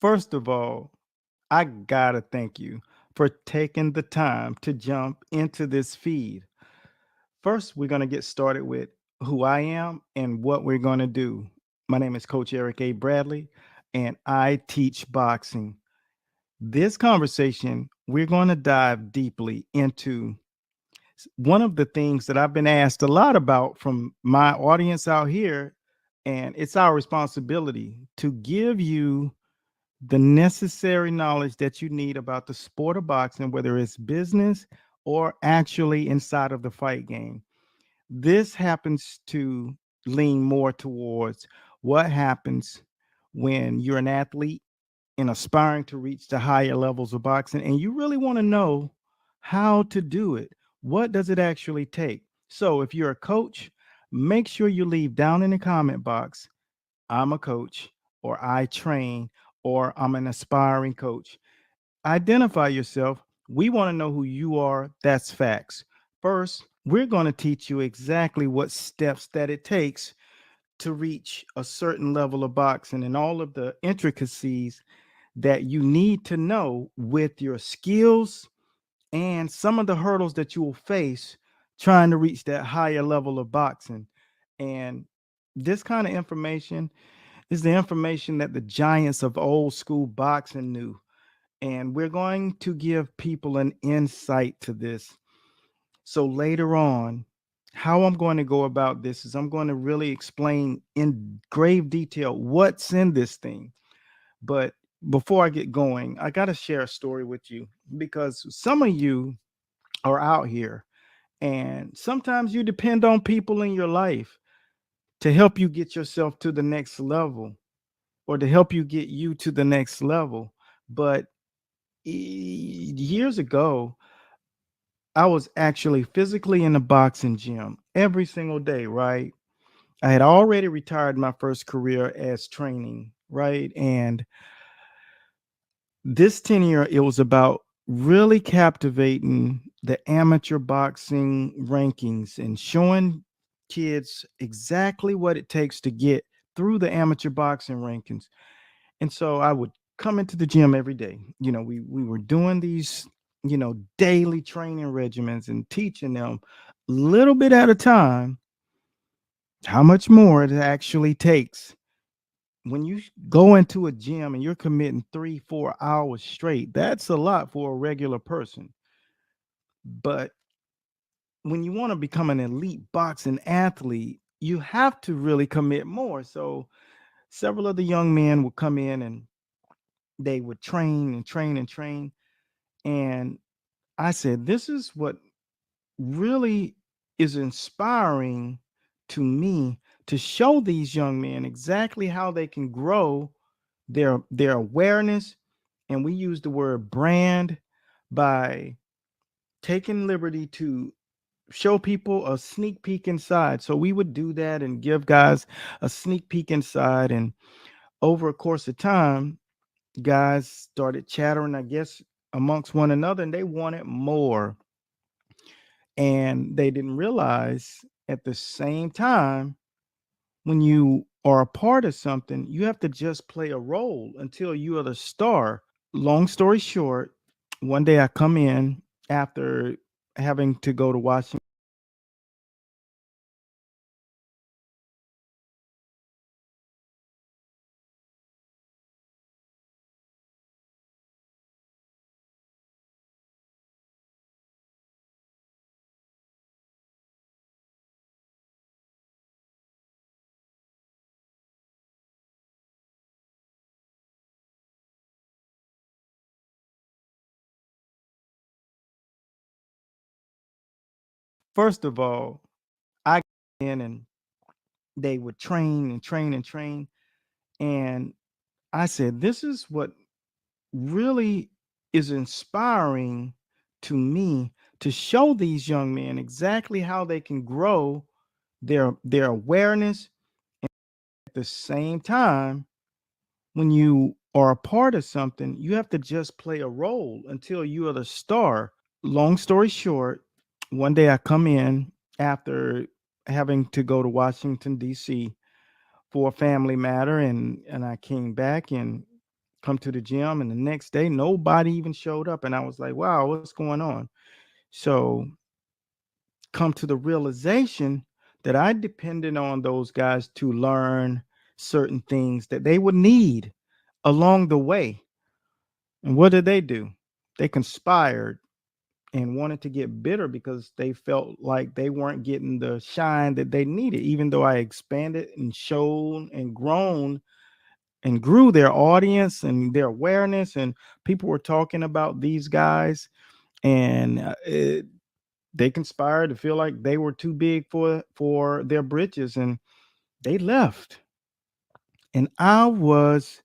First of all, I gotta thank you for taking the time to jump into this feed. First, we're gonna get started with who I am and what we're gonna do. My name is Coach Eric A. Bradley, and I teach boxing. This conversation, we're going to dive deeply into one of the things that I've been asked a lot about from my audience out here, and it's our responsibility to give you the necessary knowledge that you need about the sport of boxing, whether it's business or actually inside of the fight game. This happens to lean more towards what happens when you're an athlete and aspiring to reach the higher levels of boxing, and you really want to know how to do it. What does it actually take? So, if you're a coach, make sure you leave down in the comment box, I'm a coach, or I train, or I'm an aspiring coach. Identify yourself. We want to know who you are. That's facts. First, we're going to teach you exactly what steps that it takes to reach a certain level of boxing and all of the intricacies that you need to know with your skills and some of the hurdles that you will face trying to reach that higher level of boxing. And this kind of information is the information that the giants of old school boxing knew. And we're going to give people an insight to this. So later on, how I'm going to go about this is I'm going to really explain in grave detail what's in this thing. But before I get going, I got to share a story with you because some of you are out here and sometimes you depend on people in your life to help you get yourself to the next level or to help you get you to the next level. But years ago, I was actually physically in a boxing gym every single day, right? I had already retired my first career as training, right? And this tenure, it was about really captivating the amateur boxing rankings and showing kids exactly what it takes to get through the amateur boxing rankings. And so I would come into the gym every day. We were doing these, daily training regimens and teaching them little bit at a time how much more it actually takes when you go into a gym and you're committing 3 4 hours straight. That's a lot for a regular person. But when you want to become an elite boxing athlete, you have to really commit more. So several of the young men would come in and they would train and train and train. And I said, this is what really is inspiring to me, to show these young men exactly how they can grow their awareness. And we use the word brand by taking liberty to show people a sneak peek inside. So we would do that and give guys a sneak peek inside. And over a course of time, guys started chattering, I guess, amongst one another, and they wanted more. And they didn't realize at the same time, when you are a part of something, you have to just play a role until you are the star. Long story short, one day I come in after having to go to Washington. First of all, I got in and they would train and train and train. And I said, this is what really is inspiring to me, to show these young men exactly how they can grow their awareness. At the same time, when you are a part of something, you have to just play a role until you are the star. Long story short, one day I come in after having to go to Washington D.C. for a family matter, and I came back, and come to the gym, and the next day nobody even showed up. And I was like, wow, what's going on? So come to the realization that I depended on those guys to learn certain things that they would need along the way. And what did they do? They conspired and wanted to get bitter because they felt like they weren't getting the shine that they needed, even though I expanded and showed and grown and grew their audience and their awareness. And people were talking about these guys, and they conspired to feel like they were too big for their britches, and they left. And I was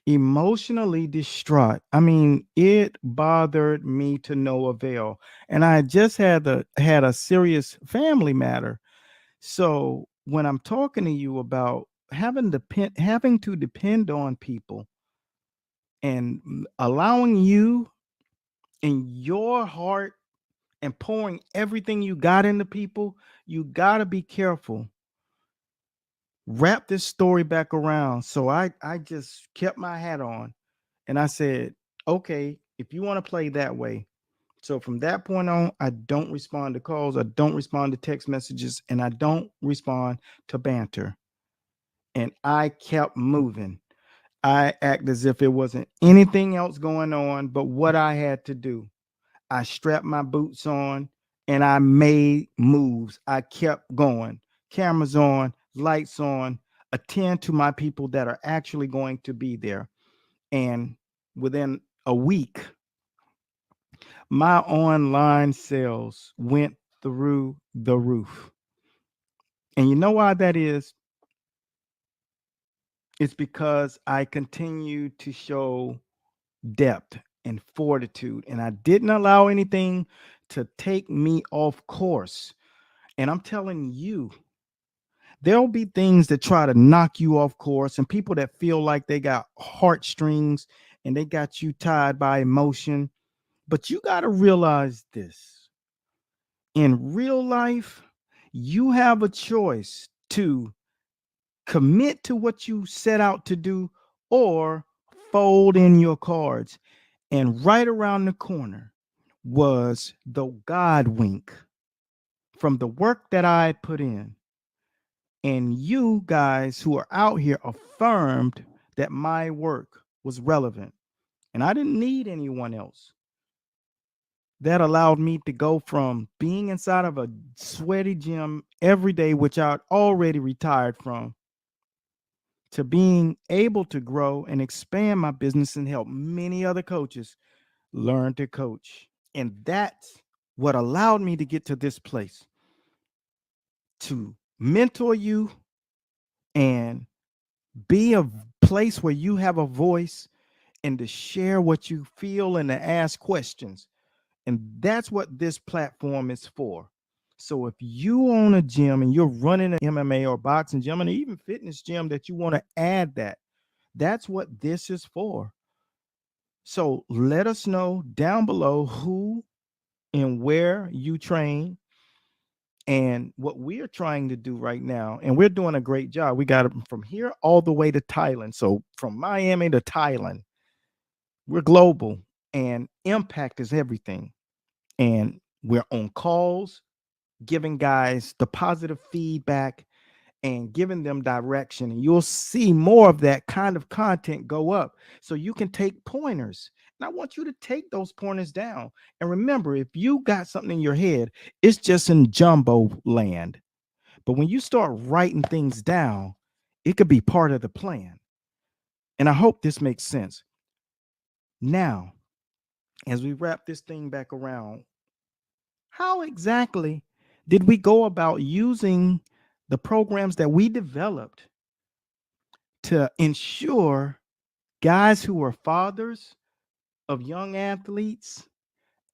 emotionally distraught. I mean, it bothered me to no avail. And I just had a serious family matter. So when I'm talking to you about having to depend on people and allowing you in your heart and pouring everything you got into people, you got to be careful. Wrap this story back around. So I just kept my hat on and I said, okay, if you want to play that way. So from that point on, I don't respond to calls, I don't respond to text messages, and I don't respond to banter. And I kept moving. I act as if it wasn't anything else going on but what I had to do. I strapped my boots on and I made moves. I kept going. Cameras on, lights on, attend to my people that are actually going to be there. And within a week, my online sales went through the roof. And you know why that is? It's because I continued to show depth and fortitude, and I didn't allow anything to take me off course. And I'm telling you, there'll be things that try to knock you off course, and people that feel like they got heartstrings and they got you tied by emotion. But you got to realize this: in real life, you have a choice to commit to what you set out to do or fold in your cards. And right around the corner was the God wink from the work that I had put in. And you guys who are out here affirmed that my work was relevant. And I didn't need anyone else. That allowed me to go from being inside of a sweaty gym every day, which I'd already retired from, to being able to grow and expand my business and help many other coaches learn to coach. And that's what allowed me to get to this place, to mentor you and be a place where you have a voice and to share what you feel and to ask questions. And that's what this platform is for. So if you own a gym and you're running an MMA or boxing gym and even fitness gym that you want to add that, that's what this is for. So let us know down below who and where you train and what we're trying to do right now. And we're doing a great job. We got it from here all the way to Thailand. So from Miami to Thailand, we're global, and impact is everything. And we're on calls, giving guys the positive feedback and giving them direction. And you'll see more of that kind of content go up so you can take pointers. And I want you to take those pointers down. And remember, if you got something in your head, it's just in jumbo land. But when you start writing things down, it could be part of the plan. And I hope this makes sense. Now, as we wrap this thing back around, how exactly did we go about using the programs that we developed to ensure guys who were fathers of young athletes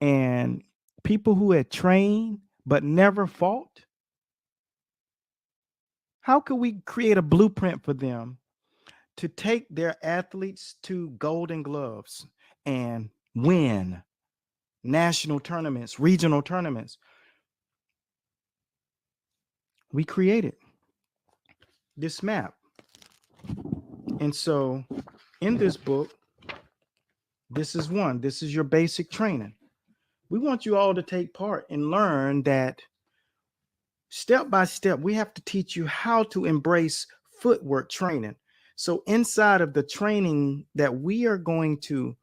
and people who had trained but never fought? How could we create a blueprint for them to take their athletes to Golden Gloves and win national tournaments, regional tournaments? We created this map. And so in this book, This is one. This is your basic training. We want you all to take part and learn that step by step, we have to teach you how to embrace footwork training. So, inside of the training that we are going to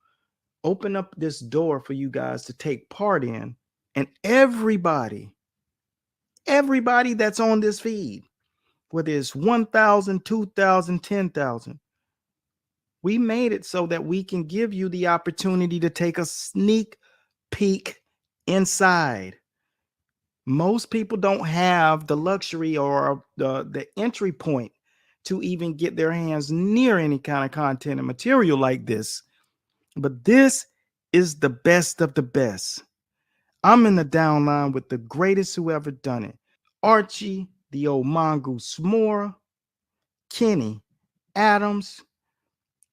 open up this door for you guys to take part in, and everybody that's on this feed, whether it's 1,000, 2,000, 10,000, we made it so that we can give you the opportunity to take a sneak peek inside. Most people don't have the luxury or the entry point to even get their hands near any kind of content and material like this. But this is the best of the best. I'm in the downline with the greatest who ever done it. Archie, the old mongoose Mora, Kenny Adams,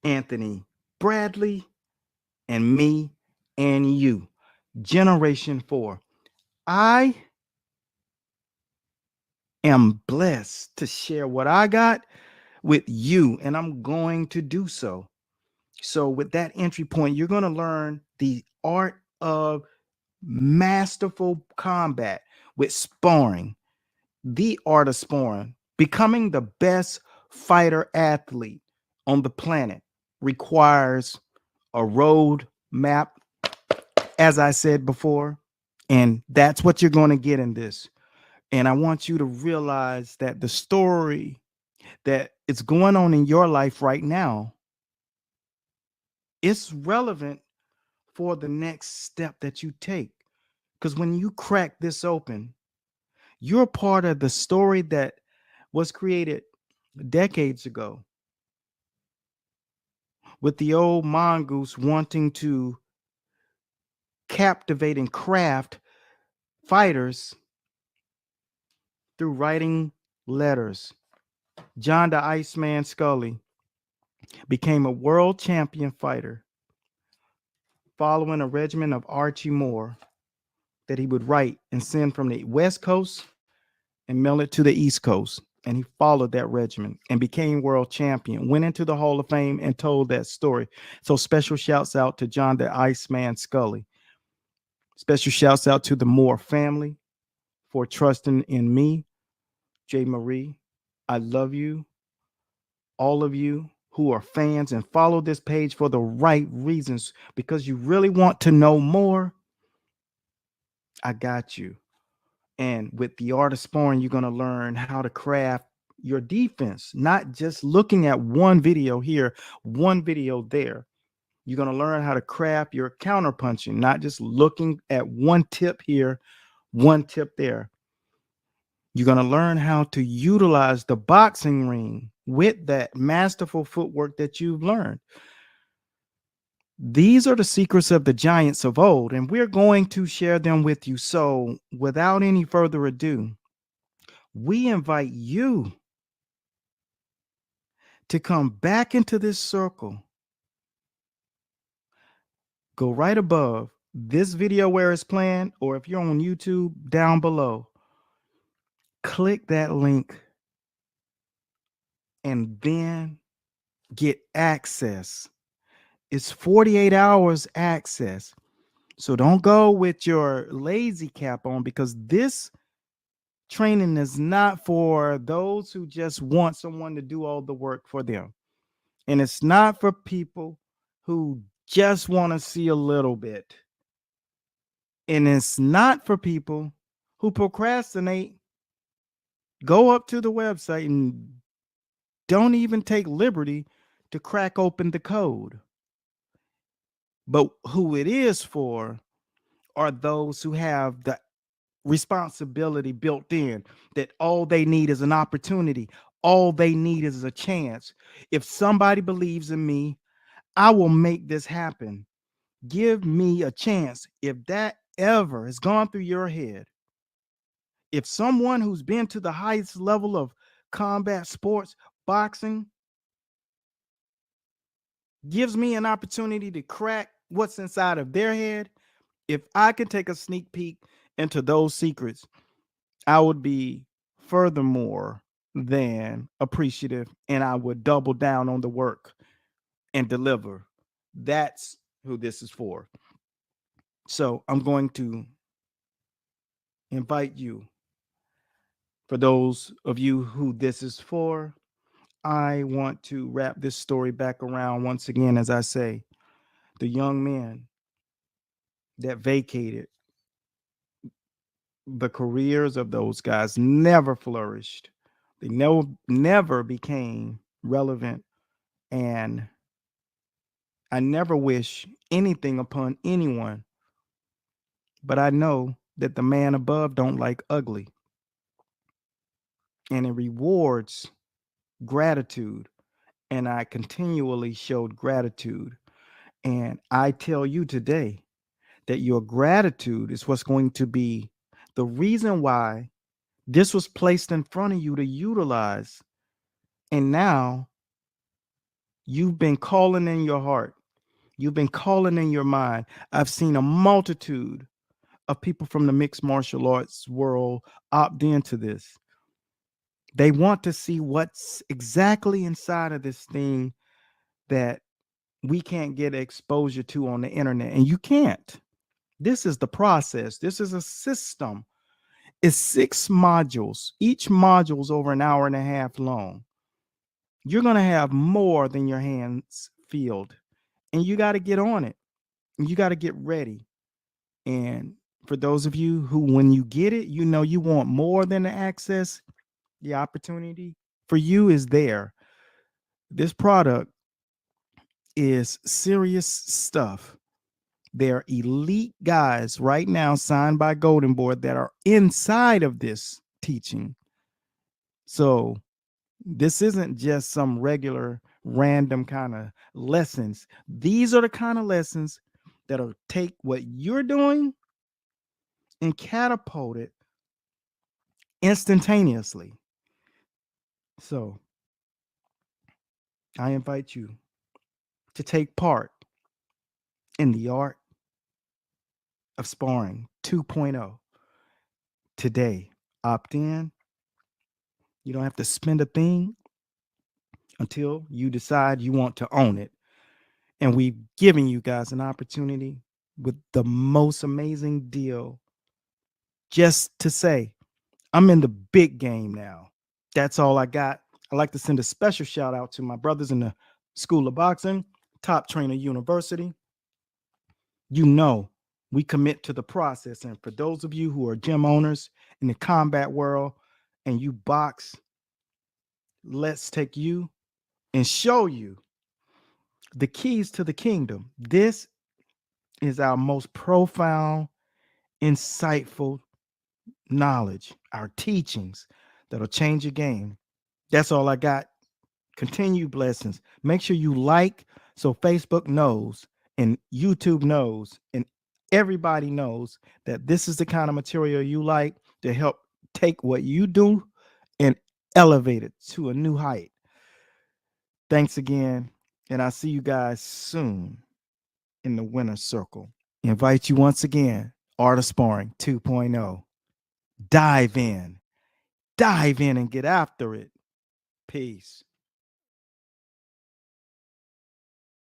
Anthony Bradley, and me and you. Generation 4. I am blessed to share what I got with you, and I'm going to do so. So, with that entry point, you're going to learn the art of masterful combat with sparring, the art of sparring, becoming the best fighter athlete on the planet requires a road map, as I said before, and that's what you're going to get in this. And I want you to realize that the story that is going on in your life right now, it's relevant for the next step that you take. Because when you crack this open, you're part of the story that was created decades ago with the old mongoose wanting to captivate and craft fighters through writing letters. John the Iceman Scully became a world champion fighter following a regimen of Archie Moore that he would write and send from the West Coast and mail it to the East Coast. And he followed that regimen and became world champion, went into the Hall of Fame and told that story. So special shouts out to John the Iceman Scully. Special shouts out to the Moore family for trusting in me, J. Marie. I love you, all of you who are fans and follow this page for the right reasons because you really want to know more. I got you. And with the art of sparring, you're going to learn how to craft your defense, not just looking at one video here, one video there. You're going to learn how to craft your counter punching, not just looking at one tip here, one tip there. You're going to learn how to utilize the boxing ring with that masterful footwork that you've learned. These are the secrets of the giants of old, and we're going to share them with you. So, without any further ado, we invite you to come back into this circle. Go right above this video where it's playing, or if you're on YouTube, down below. Click that link and then get access. It's 48 hours access. So don't go with your lazy cap on because this training is not for those who just want someone to do all the work for them. And it's not for people who just want to see a little bit. And it's not for people who procrastinate, go up to the website and don't even take liberty to crack open the code. But who it is for are those who have the responsibility built in that all they need is an opportunity. All they need is a chance. If somebody believes in me, I will make this happen. Give me a chance. If that ever has gone through your head, if someone who's been to the highest level of combat sports, boxing, gives me an opportunity to crack what's inside of their head, if I could take a sneak peek into those secrets, I would be furthermore than appreciative and I would double down on the work and deliver. That's who this is for. So I'm going to invite you, for those of you who this is for, I want to wrap this story back around once again, as I say, the young men that vacated, the careers of those guys never flourished. They never became relevant. And I never wish anything upon anyone, but I know that the man above don't like ugly. And it rewards gratitude. And I continually showed gratitude. And I tell you today that your gratitude is what's going to be the reason why this was placed in front of you to utilize. And now you've been calling in your heart. You've been calling in your mind. I've seen a multitude of people from the mixed martial arts world opt into this. They want to see what's exactly inside of this thing that we can't get exposure to on the internet. And you can't. This is the process. This is a system. It's 6 modules. Each module is over an hour and a half long. You're going to have more than your hands filled. And you got to get on it. You got to get ready. And for those of you who, when you get it, you know you want more than the access, the opportunity for you is there. This product is serious stuff. They're elite guys right now signed by Golden Boy that are inside of this teaching. So this isn't just some regular random kind of lessons. These are the kind of lessons that'll take what you're doing and catapult it instantaneously. So I invite you to take part in the art of sparring 2.0 today. Opt in. You don't have to spend a thing until you decide you want to own it. And we've given you guys an opportunity with the most amazing deal just to say, I'm in the big game now. That's all I got. I'd like to send a special shout out to my brothers in the School of Boxing, Top Trainer University. You know, we commit to the process. And for those of you who are gym owners in the combat world and you box, let's take you and show you the keys to the kingdom. This is our most profound, insightful knowledge, our teachings that'll change your game. That's all I got. Continue blessings. Make sure you like so Facebook knows and YouTube knows and everybody knows that this is the kind of material you like to help take what you do and elevate it to a new height. Thanks again. And I'll see you guys soon in the winner's circle. Invite you once again, Art of Sparring 2.0. Dive in and get after it. Peace.